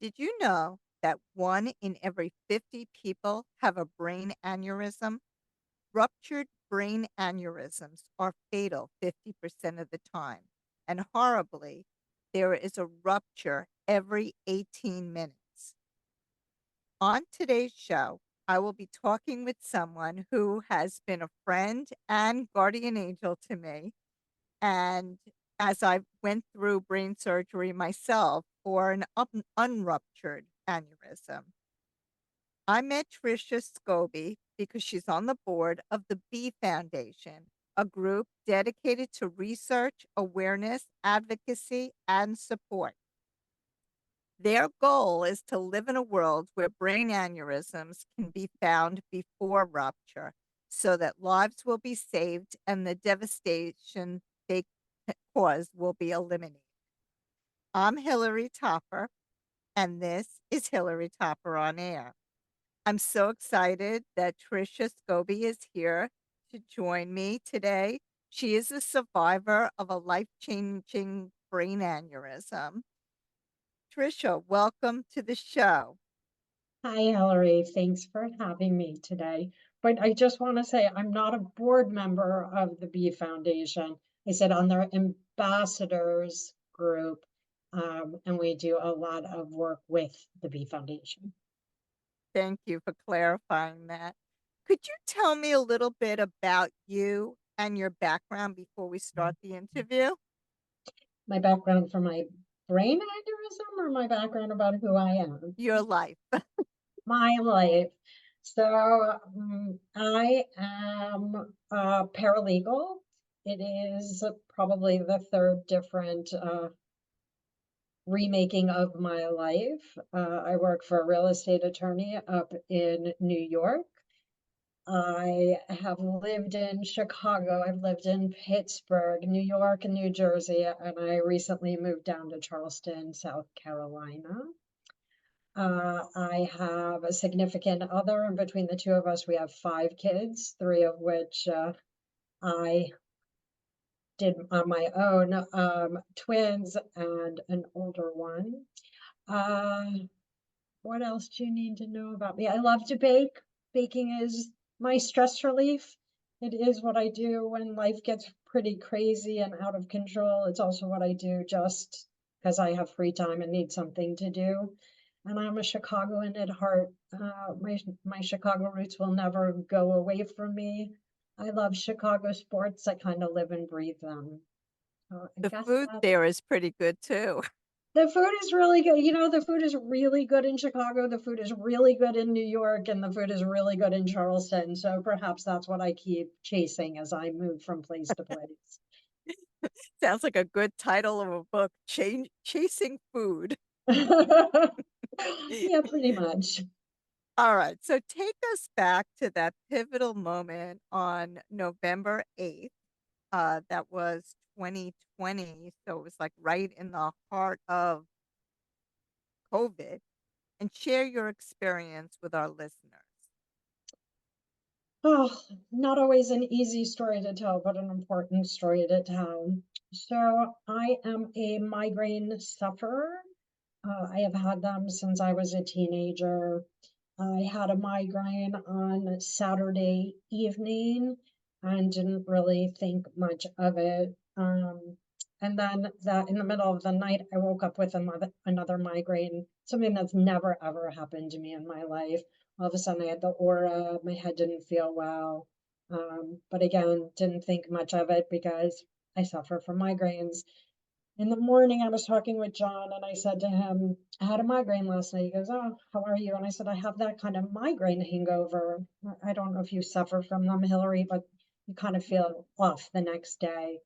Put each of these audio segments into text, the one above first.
Did you know that 1 in every 50 people have a brain aneurysm? Ruptured brain aneurysms are fatal 50% of the time. And horribly, there is a rupture every 18 minutes. On today's show, I will be talking with someone who has been a friend and guardian angel to me. And as I went through brain surgery myself for an unruptured aneurysm, I met Tricia Scobey because she's on the board of the B Foundation, a group dedicated to research, awareness, advocacy, and support. Their goal is to live in a world where brain aneurysms can be found before rupture so that lives will be saved and the devastation they cause will be eliminated. I'm Hilary Topper, and this is Hilary Topper on Air. I'm so excited that Tricia Scobey is here to join me today. She is a survivor of a life-changing brain aneurysm. Tricia, welcome to the show. Hi, Hilary. Thanks for having me today. But I just want to say I'm not a board member of the B Foundation. I sit on their ambassadors group, and we do a lot of work with the B Foundation. Thank you for clarifying that. Could you tell me a little bit about you and your background before we start the interview? My background for my brain aneurysm or my background about who I am? Your life. My life. So I am a paralegal. It is probably the third different remaking of my life. I work for a real estate attorney up in New York. I have lived in Chicago. I've lived in Pittsburgh, New York, and New Jersey, and I recently moved down to Charleston, South Carolina. I have a significant other, and between the two of us, we have 5 kids, three of which I did on my own, twins and an older one. Uh, what else do you need to know about me? I love to bake. Baking is my stress relief. It is what I do when life gets pretty crazy and out of control. It's also what I do just because I have free time and need something to do. And I'm a Chicagoan at heart. My Chicago roots will never go away from me. I love Chicago sports. I kind of live and breathe them. So I The guess food that there is pretty good too. the food is really good. The food is really good in Chicago. The food is really good in New York, and the food is really good in Charleston. So perhaps that's what I keep chasing as I move from place to place. Sounds like a good title of a book, Chasing Food. Yeah, pretty much. All right, so take us back to that pivotal moment on November 8th. That was 2020, so it was like right in the heart of COVID, and share your experience with our listeners. Oh, not always an easy story to tell, but an important story to tell. So I am a migraine sufferer. I have had them since I was a teenager. I had a migraine on Saturday evening and didn't really think much of it. And then that in the middle of the night, I woke up with another migraine, something that's never ever happened to me in my life. All of a sudden, I had the aura, my head didn't feel well. But again, didn't think much of it because I suffer from migraines. In the morning, I was talking with John and I said to him, I had a migraine last night. He goes, "Oh, how are you?" And I said, "I have that kind of migraine hangover. I don't know if you suffer from them, Hillary, but you kind of feel off the next day."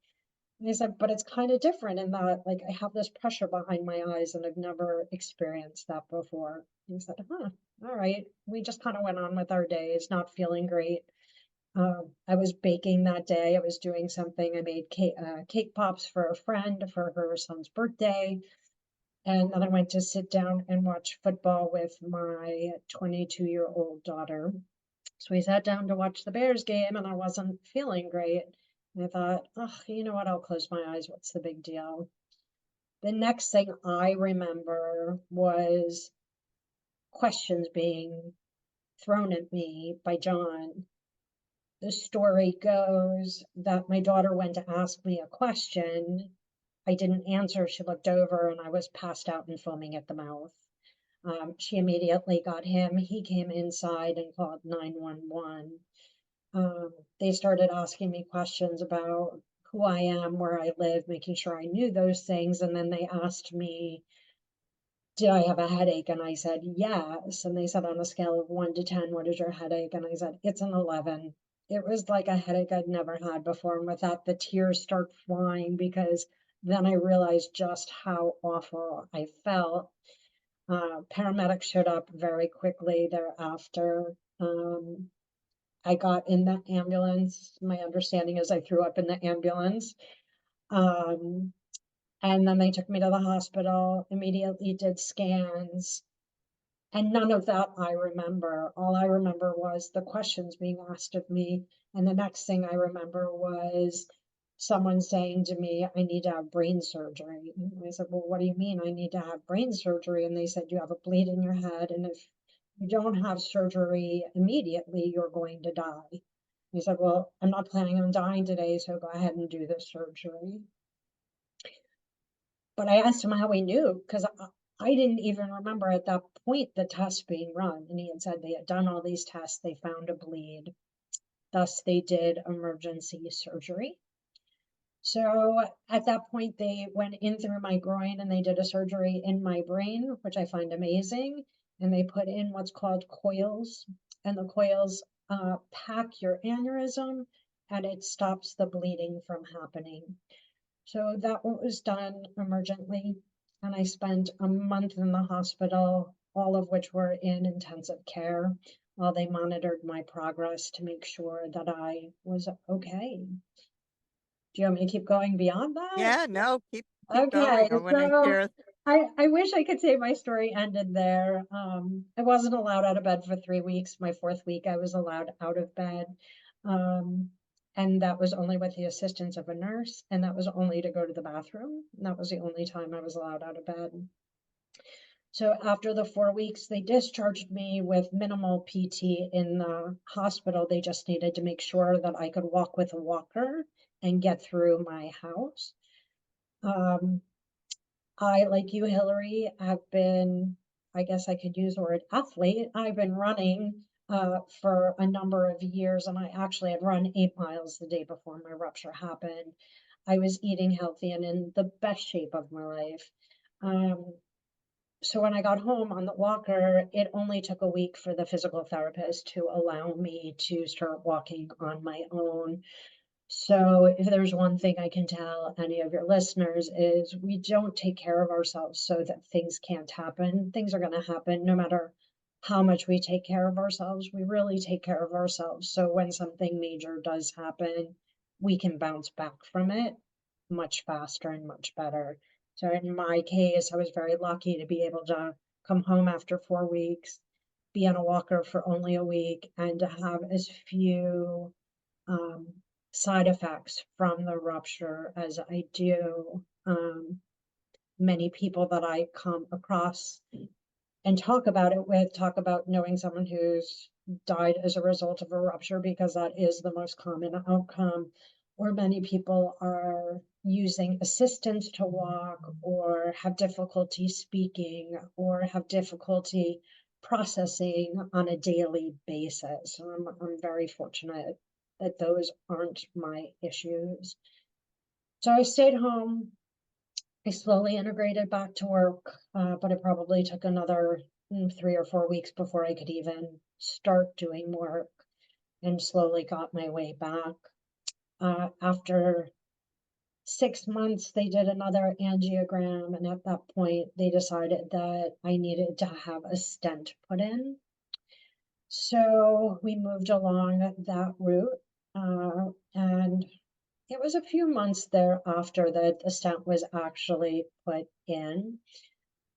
And he said, "But it's kind of different in that, like, I have this pressure behind my eyes and I've never experienced that before." He said, "Huh, all right." We just kind of went on with our days, not feeling great. I was baking that day. I was doing something. I made cake pops for a friend for her son's birthday. And then I went to sit down and watch football with my 22-year-old daughter. So we sat down to watch the Bears game, and I wasn't feeling great. And I thought, oh, you know what? I'll close my eyes. What's the big deal? The next thing I remember was questions being thrown at me by John. The story goes that my daughter went to ask me a question. I didn't answer. She looked over and I was passed out and foaming at the mouth. She immediately got him. He came inside and called 911. They started asking me questions about who I am, where I live, making sure I knew those things. And then they asked me, did I have a headache? And I said, yes. And they said, on a scale of 1 to 10, what is your headache? And I said, it's an 11. It was like a headache I'd never had before. And with that, the tears start flying because then I realized just how awful I felt. Paramedics showed up very quickly thereafter. I got in the ambulance. My understanding is I threw up in the ambulance. Um, and then they took me to the hospital, immediately did scans, and none of that I remember. All I remember was the questions being asked of me. And the next thing I remember was someone saying to me, I need to have brain surgery. And I said, well, what do you mean I need to have brain surgery? And they said, you have a bleed in your head. And if you don't have surgery immediately, you're going to die. He said, well, I'm not planning on dying today, so go ahead and do the surgery. But I asked him how he knew, because I didn't even remember at that point the test being run. And he had said they had done all these tests, they found a bleed. Thus, they did emergency surgery. So at that point, they went in through my groin and they did a surgery in my brain, which I find amazing. And they put in what's called coils, and the coils pack your aneurysm and it stops the bleeding from happening. So that was done emergently, and I spent a month in the hospital, all of which were in intensive care, while they monitored my progress to make sure that I was okay. Do you want me to keep going beyond that? Yeah, no, keep Okay, going. I wanna so hear. I wish I could say my story ended there. I wasn't allowed out of bed for 3 weeks. My fourth week, I was allowed out of bed. Um, and that was only with the assistance of a nurse, and that was only to go to the bathroom. And that was the only time I was allowed out of bed. So after the 4 weeks, they discharged me with minimal PT in the hospital. They just needed to make sure that I could walk with a walker and get through my house. Um, I, like you, Hillary, have been, I guess I could use the word athlete. I've been running for a number of years, and I actually had run 8 miles the day before my rupture happened. I was eating healthy and in the best shape of my life. Um, so when I got home on the walker, it only took a week for the physical therapist to allow me to start walking on my own. So if there's one thing I can tell any of your listeners is we don't take care of ourselves so that things can't happen. Things are going to happen no matter how much we take care of ourselves. We really take care of ourselves. So when something major does happen, we can bounce back from it much faster and much better. So in my case, I was very lucky to be able to come home after 4 weeks, be on a walker for only a week, and to have as few um, side effects from the rupture as I do. Many people that I come across and talk about it with talk about knowing someone who's died as a result of a rupture because that is the most common outcome. Or many people are using assistance to walk, or have difficulty speaking, or have difficulty processing on a daily basis. So I'm very fortunate that those aren't my issues. So I stayed home. I slowly integrated back to work, but it probably took another 3 or 4 weeks before I could even start doing work, and slowly got my way back. After 6 months, they did another angiogram, and at that point, they decided that I needed to have a stent put in. So we moved along that route, and it was a few months thereafter that the stent was actually put in.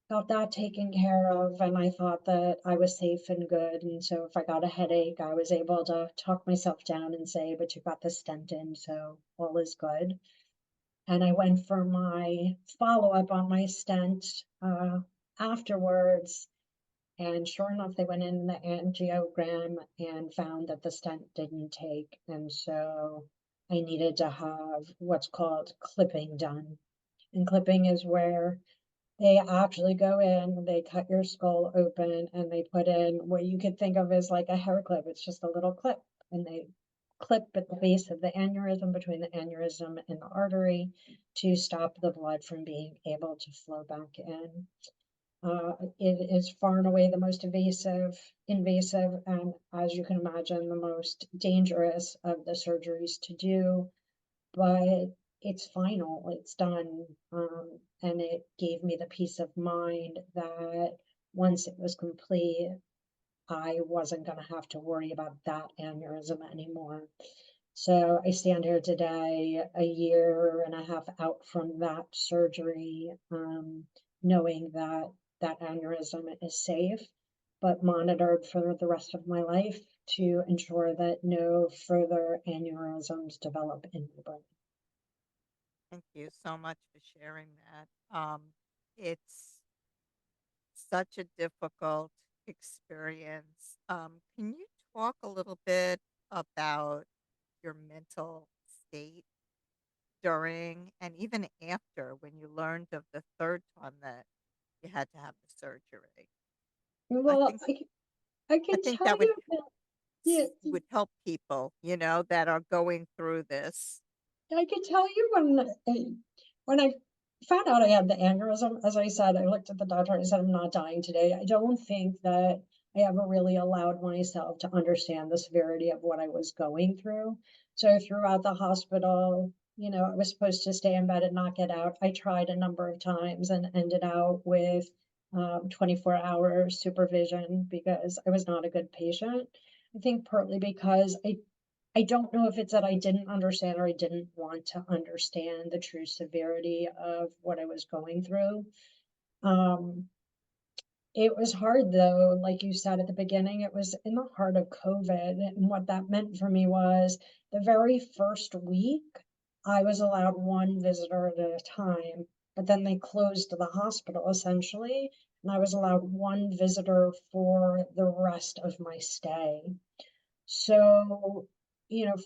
Got that taken care of, and I thought that I was safe and good. And so if I got a headache, I was able to talk myself down and say, but you got the stent in, so all is good. And I went for my follow-up on my stent afterwards. And sure enough, they went in the angiogram and found that the stent didn't take. And so I needed to have what's called clipping done. And clipping is where they actually go in, they cut your skull open, and they put in what you could think of as like a hair clip. It's just a little clip, and they clip at the base of the aneurysm, between the aneurysm and the artery, to stop the blood from being able to flow back in. It is far and away the most invasive, and as you can imagine, the most dangerous of the surgeries to do, but it's final, it's done. And it gave me the peace of mind that once it was complete, I wasn't going to have to worry about that aneurysm anymore. So I stand here today, a year and a half out from that surgery, knowing that that aneurysm is safe, but monitored for the rest of my life to ensure that no further aneurysms develop in my brain. Thank you so much for sharing that. It's such a difficult experience. Can you talk a little bit about your mental state during and even after when you learned of the third time that you had to have the surgery? I Well, think I I can think tell that you that, yeah, would help people, that are going through this. I can tell you when I found out I had the aneurysm, as I said, I looked at the doctor and I said, I'm not dying today. I don't think that I ever really allowed myself to understand the severity of what I was going through. So throughout the hospital, I was supposed to stay in bed and not get out. I tried a number of times and ended out with 24-hour supervision because I was not a good patient. I think partly because I don't know if it's that I didn't understand or I didn't want to understand the true severity of what I was going through. Um, it was hard though, like you said at the beginning, it was in the heart of COVID. And what that meant for me was the very first week, I was allowed one visitor at a time, but then they closed the hospital essentially, and I was allowed one visitor for the rest of my stay. So,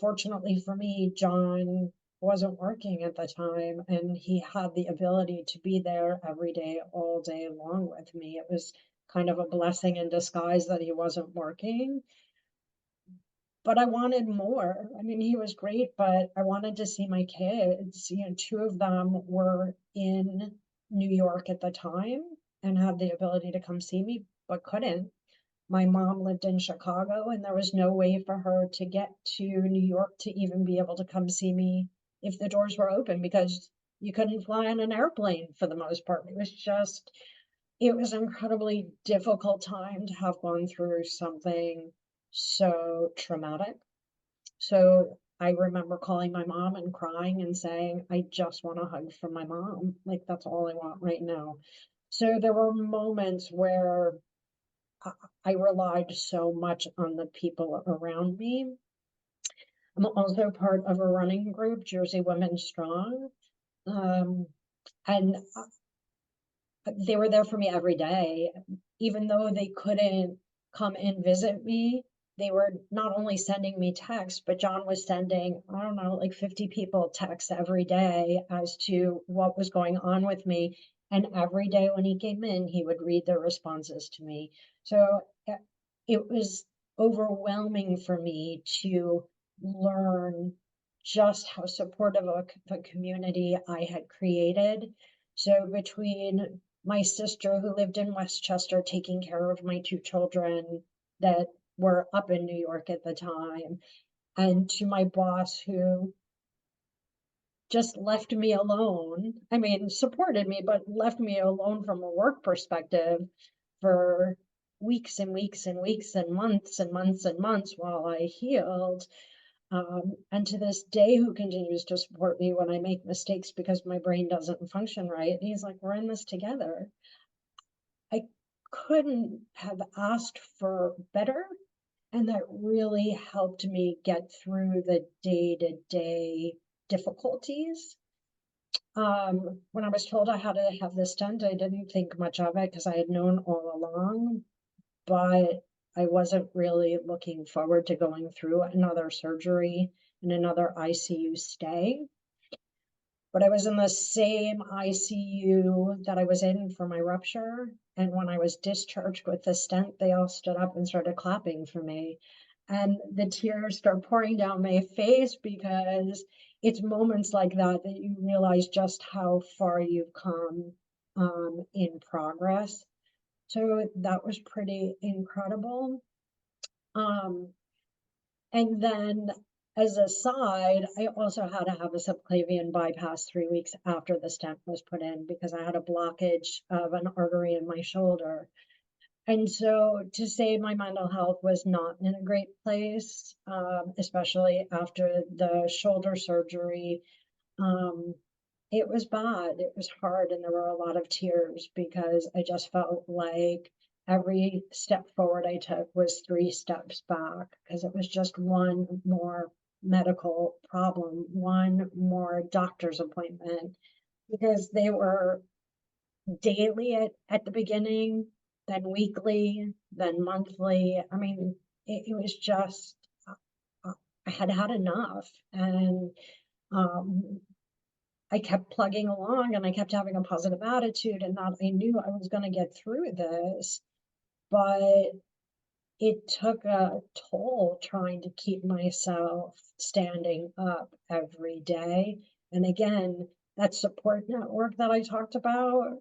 fortunately for me, John wasn't working at the time and he had the ability to be there every day, all day long with me. It was kind of a blessing in disguise that he wasn't working, but I wanted more. I mean, he was great, but I wanted to see my kids. Two of them were in New York at the time and had the ability to come see me, but couldn't. My mom lived in Chicago, and there was no way for her to get to New York to even be able to come see me if the doors were open because you couldn't fly on an airplane for the most part. It was an incredibly difficult time to have gone through something so traumatic. So I remember calling my mom and crying and saying, I just want a hug from my mom. Like, that's all I want right now. So there were moments where I I relied so much on the people around me. I'm also part of a running group, Jersey Women Strong. Um, and they were there for me every day. Even though they couldn't come and visit me, they were not only sending me texts, but John was sending, I don't know, like 50 people texts every day as to what was going on with me. And every day when he came in, he would read their responses to me. So it was overwhelming for me to learn just how supportive of a community I had created. So between my sister who lived in Westchester taking care of my two children that were up in New York at the time, and to my boss who just left me alone. I mean, supported me, but left me alone from a work perspective for weeks and weeks and weeks and months and months and months while I healed. And to this day, who continues to support me when I make mistakes because my brain doesn't function right. And he's like, we're in this together. I couldn't have asked for better. And that really helped me get through the day to day difficulties. When I was told I had to have this stent, I didn't think much of it because I had known all along, but I wasn't really looking forward to going through another surgery and another ICU stay. But I was in the same ICU that I was in for my rupture. And when I was discharged with the stent, they all stood up and started clapping for me. And the tears start pouring down my face because it's moments like that that you realize just how far you've come in progress. So that was pretty incredible. Um, and then as a side, I also had to have a subclavian bypass 3 weeks after the stent was put in because I had a blockage of an artery in my shoulder. And so to say my mental health was not in a great place, especially after the shoulder surgery, um, it was bad. It was hard, and there were a lot of tears because I just felt like every step forward I took was 3 steps back because it was just one more medical problem, one more doctor's appointment, because they were daily at the beginning, then weekly, then monthly. I mean, it was just, uh, I had had enough. And um, I kept plugging along and I kept having a positive attitude and that I knew I was going to get through this, but it took a toll trying to keep myself standing up every day. And again, that support network that I talked about,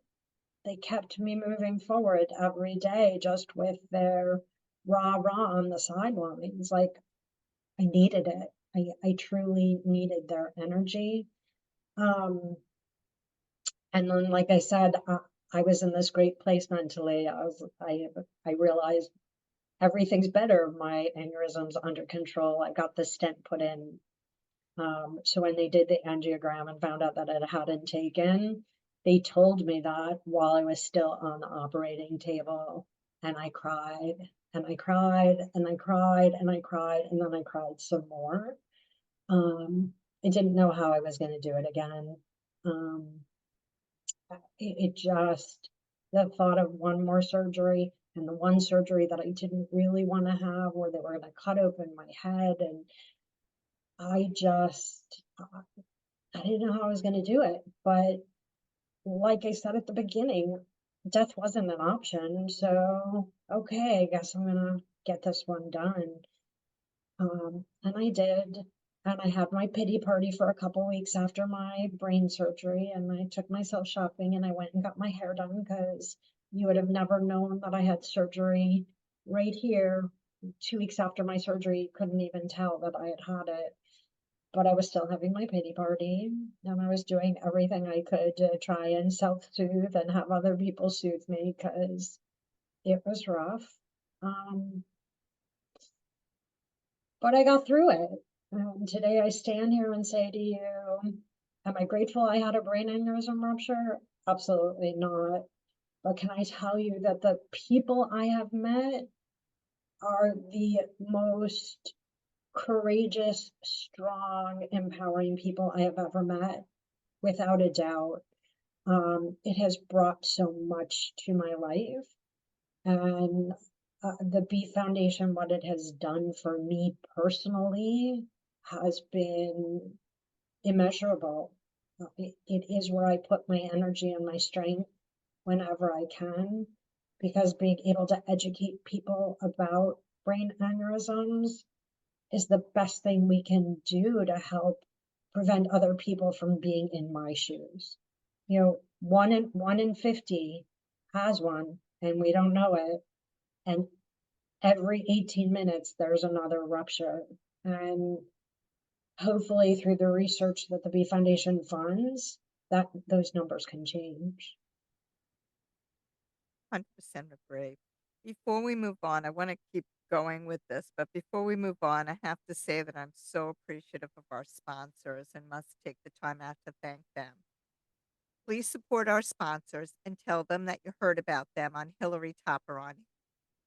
they kept me moving forward every day just with their rah rah on the sidelines. Like I needed it. I truly needed their energy. Um, And then, like I said, I was in this great place mentally. I realized everything's better. My aneurysm's under control. I got the stent put in. So when they did the angiogram and found out that it hadn't taken, they told me that while I was still on the operating table. And I cried and I cried and I cried and I cried and then I cried some more. I didn't know how I was going to do it again. Um, it just, the thought of one more surgery and the one surgery that I didn't really want to have, where they were going to cut open my head, and I just, I didn't know how I was going to do it. But like I said at the beginning, death wasn't an option. So, okay, I guess I'm going to get this one done. And I did. And I had my pity party for a couple weeks after my brain surgery. And I took myself shopping and I went and got my hair done because you would have never known that I had surgery right here. 2 weeks after my surgery, you couldn't even tell that I had had it. But I was still having my pity party and I was doing everything I could to try and self soothe and have other people soothe me because it was rough. Um, But I got through it. Today I stand here and say to you, am I grateful I had a brain aneurysm rupture? Absolutely not. But can I tell you that the people I have met are the most courageous, strong, empowering people I have ever met, without a doubt. It has brought so much to my life. And the Beef Foundation, what it has done for me personally, has been immeasurable. It is where I put my energy and my strength whenever I can, because being able to educate people about brain aneurysms is the best thing we can do to help prevent other people from being in my shoes. You know, one in 50 has one, and we don't know it. And every 18 minutes there's another rupture. And hopefully through the research that the B Foundation funds, that those numbers can change. 100% agree. Before we move on, I want to keep going with this, but before we move on, I have to say that I'm so appreciative of our sponsors and must take the time out to thank them. Please support our sponsors and tell them that you heard about them on Hilary Topper on.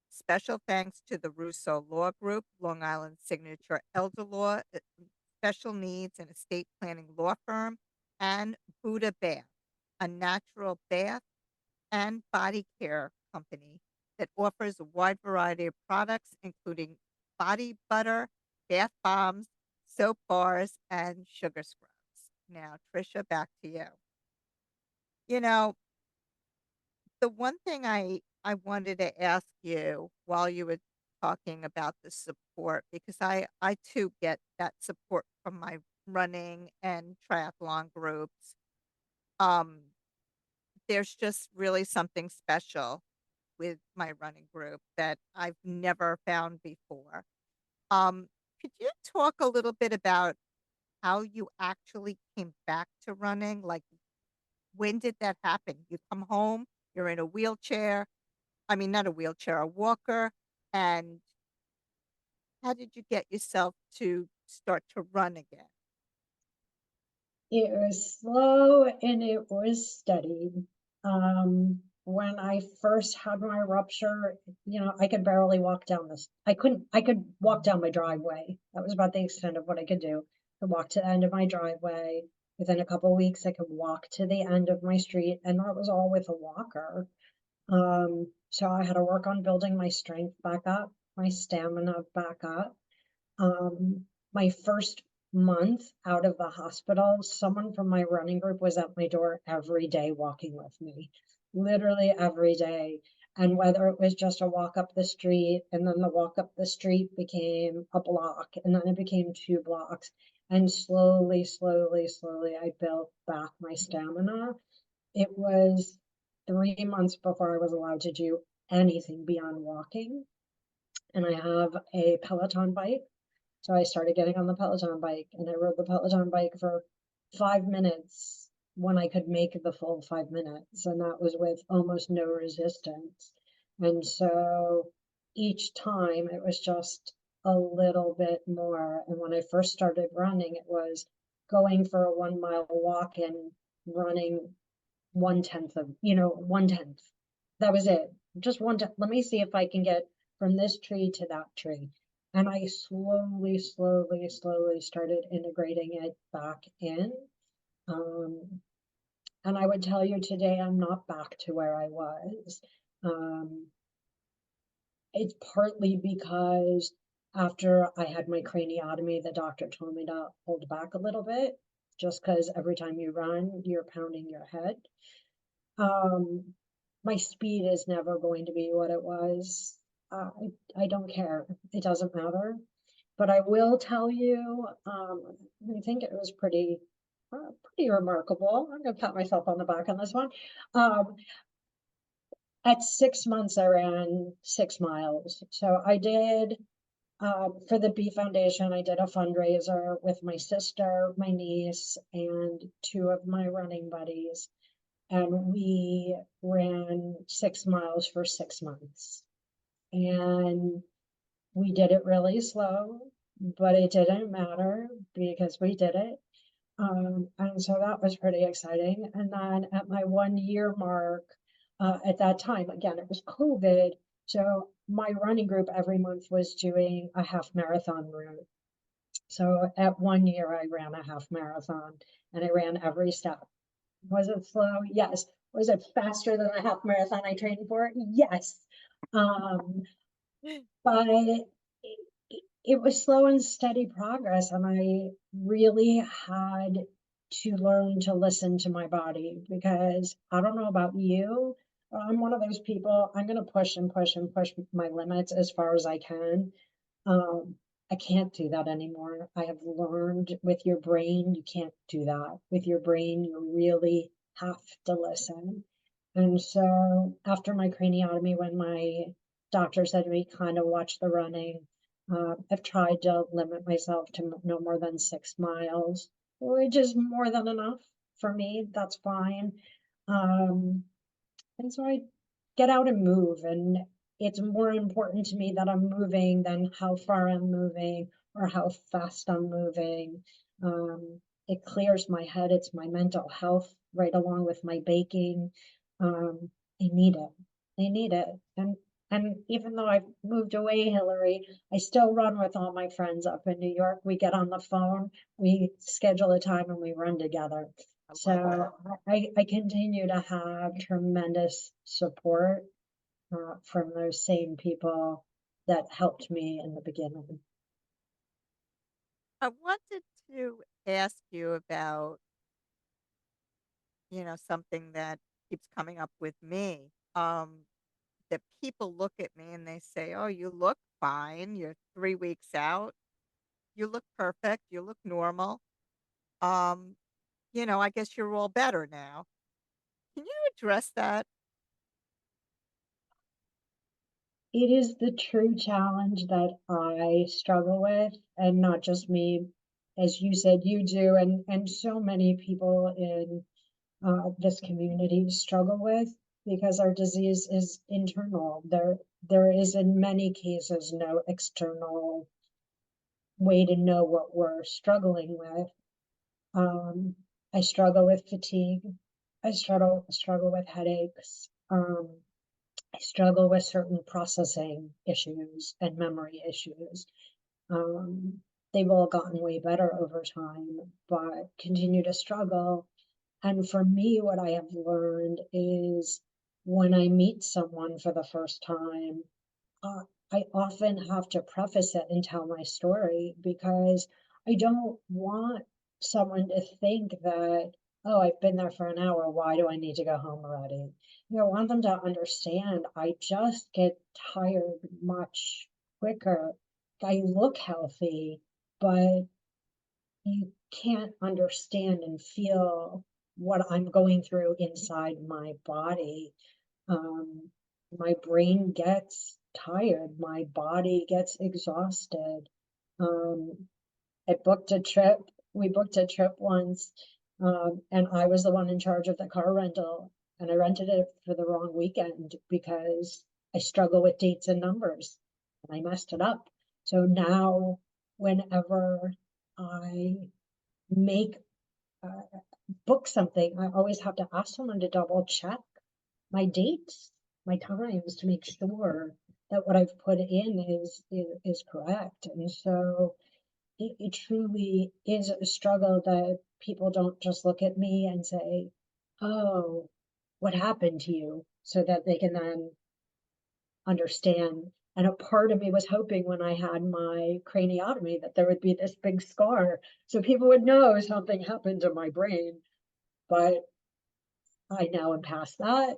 Special thanks to the Russo Law Group, Long Island Signature Elder Law, Special Needs and Estate Planning Law Firm, and Buddha Bath, a natural bath and body care company that offers a wide variety of products, including body butter, bath bombs, soap bars, and sugar scrubs. Now, Trisha, back to you. You know, the one thing I wanted to ask you while you were talking about the support, because I too get that support from my running and triathlon groups. Um, there's just really something special with my running group that I've never found before. Um, could you talk a little bit about how you actually came back to running? Like, when did that happen? You come home, you're in a wheelchair. I mean, not a wheelchair, a walker. And how did you get yourself to start to run again? It was slow and it was steady. When I first had my rupture, I could barely walk down this. I could walk down my driveway. That was about the extent of what I could do. I could walk to the end of my driveway. Within a couple of weeks, I could walk to the end of my street, and that was all with a walker. So I had to work on building my strength back up, my stamina back up. My first month out of the hospital, someone from my running group was at my door every day walking with me, literally every day. And whether it was just a walk up the street, and then the walk up the street became a block, and then it became 2 blocks. And slowly, slowly, slowly, I built back my stamina. It was 3 months before I was allowed to do anything beyond walking. And I have a Peloton bike, so I started getting on the Peloton bike, and I rode the Peloton bike for 5 minutes when I could make the full 5 minutes, and that was with almost no resistance. And so each time it was just a little bit more. And when I first started running, it was going for a 1 mile walk and running 1/10 of, 1/10. That was it. Just one. Let me see if I can get from this tree to that tree. And I slowly, slowly, slowly started integrating it back in. Um, and I would tell you today, I'm not back to where I was. Um, it's partly because after I had my craniotomy, the doctor told me to hold back a little bit, just because every time you run, you're pounding your head. Um, my speed is never going to be what it was. I don't care. It doesn't matter. But I will tell you, I think it was pretty remarkable. I'm going to pat myself on the back on this one. Um, at 6 months, I ran 6 miles. So I did, for the B Foundation, I did a fundraiser with my sister, my niece, and two of my running buddies. And we ran 6 miles for 6 months. And we did it really slow, but it didn't matter because we did it. And so that was pretty exciting. And then at my 1 year mark, at that time, again, it was COVID. So my running group every month was doing a half marathon route. So at 1 year, I ran a half marathon and I ran every step. Was it slow? Yes. Was it faster than the half marathon I trained for? Yes. Um, but it was slow and steady progress, and I really had to learn to listen to my body because I don't know about you, but I'm one of those people, I'm going to push and push and push my limits as far as I can. Um, I can't do that anymore. I have learned with your brain, you can't do that. With your brain, you really have to listen. And so after my craniotomy, when my doctor said to me, kind of watch the running, I've tried to limit myself to no more than 6 miles, which is more than enough for me. That's fine. Um, and so I get out and move, and it's more important to me that I'm moving than how far I'm moving or how fast I'm moving. It clears my head, it's my mental health right along with my baking. I need it. I need it. And even though I've moved away, Hilary, I still run with all my friends up in New York. We get on the phone, we schedule a time and we run together. I love So that. I continue to have tremendous support from those same people that helped me in the beginning. I wanted to ask you about, something that keeps coming up with me. That people look at me and they say, "Oh, you look fine. You're 3 weeks out. You look perfect. You look normal. Um, I guess you're all better now." Can you address that? It is the true challenge that I struggle with, and not just me, as you said, you do, and so many people in this community struggle with, because our disease is internal. There is in many cases no external way to know what we're struggling with. Um, I struggle with fatigue. I struggle with headaches. I struggle with certain processing issues and memory issues. Um, they've all gotten way better over time, but continue to struggle. And for me, what I have learned is when I meet someone for the first time, uh, I often have to preface it and tell my story, because I don't want someone to think that, oh, I've been there for an hour. Why do I need to go home already? I want them to understand I just get tired much quicker. I look healthy, but you can't understand and feel what I'm going through inside my body. um, my brain gets tired, my body gets exhausted. Um, I booked a trip. We booked a trip once, and I was the one in charge of the car rental, and I rented it for the wrong weekend because I struggle with dates and numbers, and I messed it up. So now, whenever I make book something, I always have to ask someone to double check my dates, my times, to make sure that what I've put in is correct. And so it truly is a struggle that people don't just look at me and say, "Oh, what happened to you?" so that they can then understand. And a part of me was hoping when I had my craniotomy that there would be this big scar so people would know something happened to my brain. But I now am past that.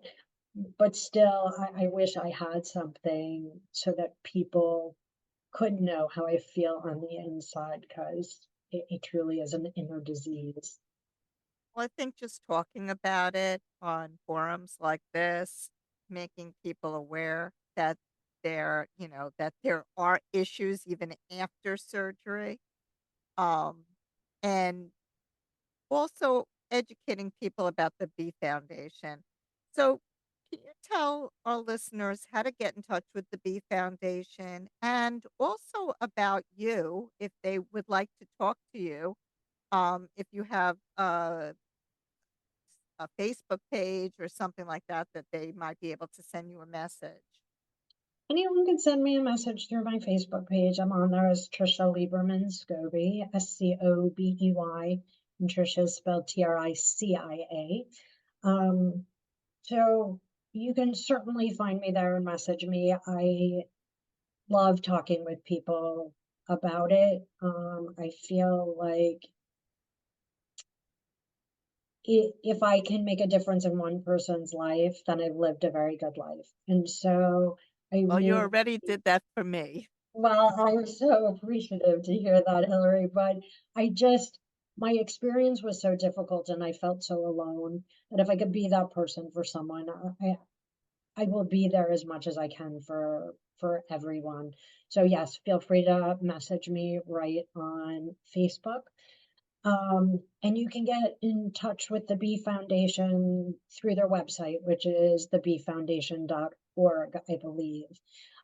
But still, I wish I had something so that people could know how I feel on the inside, because it truly is an inner disease. Well, I think just talking about it on forums like this, making people aware that that there are issues even after surgery, um, and also educating people about the B Foundation. So, can you tell our listeners how to get in touch with the B Foundation and also about you if they would like to talk to you? If you have a Facebook page or something like that, that they might be able to send you a message. Anyone can send me a message through my Facebook page. I'm on there as Tricia Lieberman Scobey, Scobey, and Tricia is spelled Tricia. So you can certainly find me there and message me. I love talking with people about it. I feel like if I can make a difference in one person's life, then I've lived a very good life. And so I Well, you really, already did that for me. well, I'm so appreciative to hear that, Hilary. But I just, my experience was so difficult and I felt so alone that if I could be that person for someone, I will be there as much as I can for everyone. So yes, feel free to message me right on Facebook. And you can get in touch with the Bee Foundation through their website, which is thebeefoundation.org, I believe.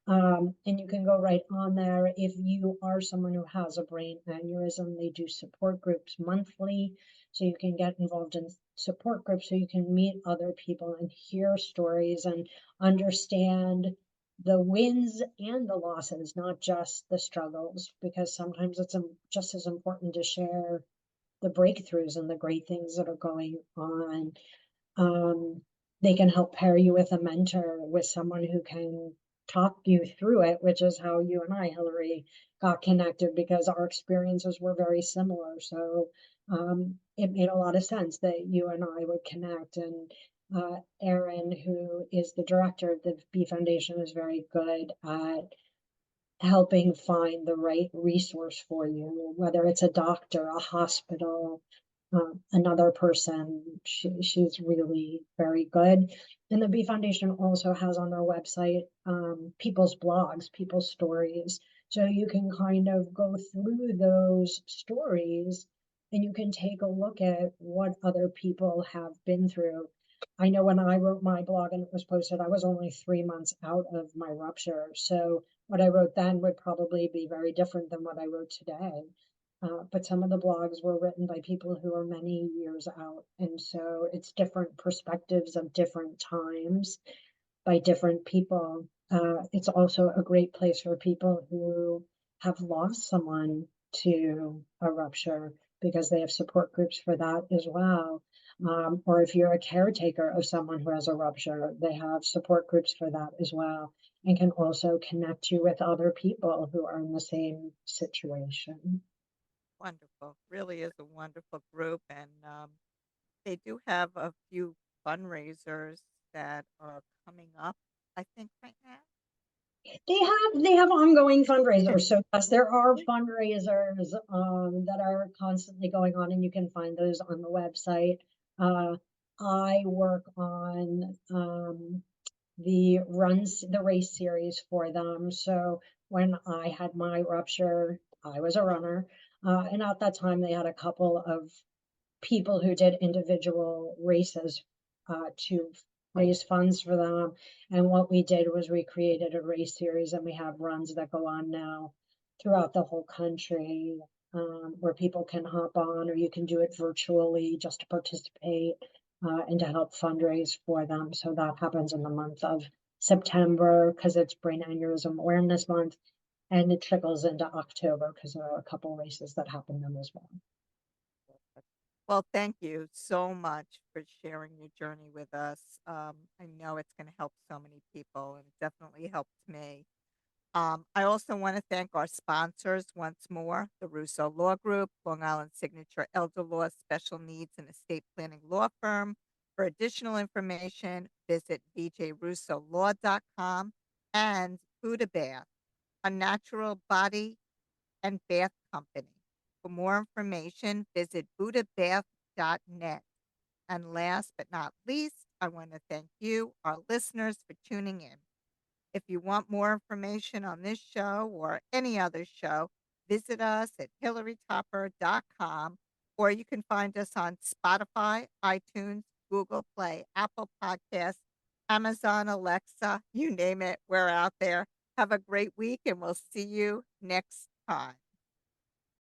And you can go right on there. If you are someone who has a brain aneurysm, they do support groups monthly. So you can get involved in support groups so you can meet other people and hear stories and understand the wins and the losses, not just the struggles, because sometimes it's just as important to share the breakthroughs and the great things that are going on. Um, they can help pair you with a mentor, with someone who can talk you through it, which is how you and I, Hillary, got connected because our experiences were very similar. So it made a lot of sense that you and I would connect. And Erin, who is the director of the B Foundation, is very good at helping find the right resource for you, whether it's a doctor, a hospital, another person. She's really very good. And the Bee Foundation also has on their website people's blogs, people's stories. So you can kind of go through those stories and you can take a look at what other people have been through. I know when I wrote my blog and it was posted, I was only 3 months out of my rupture. So what I wrote then would probably be very different than what I wrote today. But some of the blogs were written by people who are many years out. And so it's different perspectives of different times by different people. It's also a great place for people who have lost someone to a rupture because they have support groups for that as well. Or if you're a caretaker of someone who has a rupture, they have support groups for that as well, and can also connect you with other people who are in the same situation. Wonderful. Really is a wonderful group, and they do have a few fundraisers that are coming up, I think, right now. They have ongoing fundraisers. So yes, there are fundraisers that are constantly going on, and you can find those on the website. Uh, I work on the race series for them. So when I had my rupture, I was a runner, and at that time they had a couple of people who did individual races to raise funds for them. And what we did was we created a race series, and we have runs that go on now throughout the whole country, where people can hop on, or you can do it virtually just to participate and to help fundraise for them. So that happens in the month of September because it's Brain Aneurysm Awareness Month, and it trickles into October because there are a couple races that happen then as well. Well, thank you so much for sharing your journey with us. I know it's going to help so many people and definitely helped me. I also want to thank our sponsors once more, the Russo Law Group, Long Island Signature Elder Law Special Needs and Estate Planning Law Firm. For additional information, visit bjrussolaw.com, and Buddha Bath, a natural body and bath company. For more information, visit buddhabath.net. And last but not least, I want to thank you, our listeners, for tuning in. If you want more information on this show or any other show, visit us at hilarytopper.com, or you can find us on Spotify, iTunes, Google Play, Apple Podcasts, Amazon, Alexa, you name it, we're out there. Have a great week, and we'll see you next time.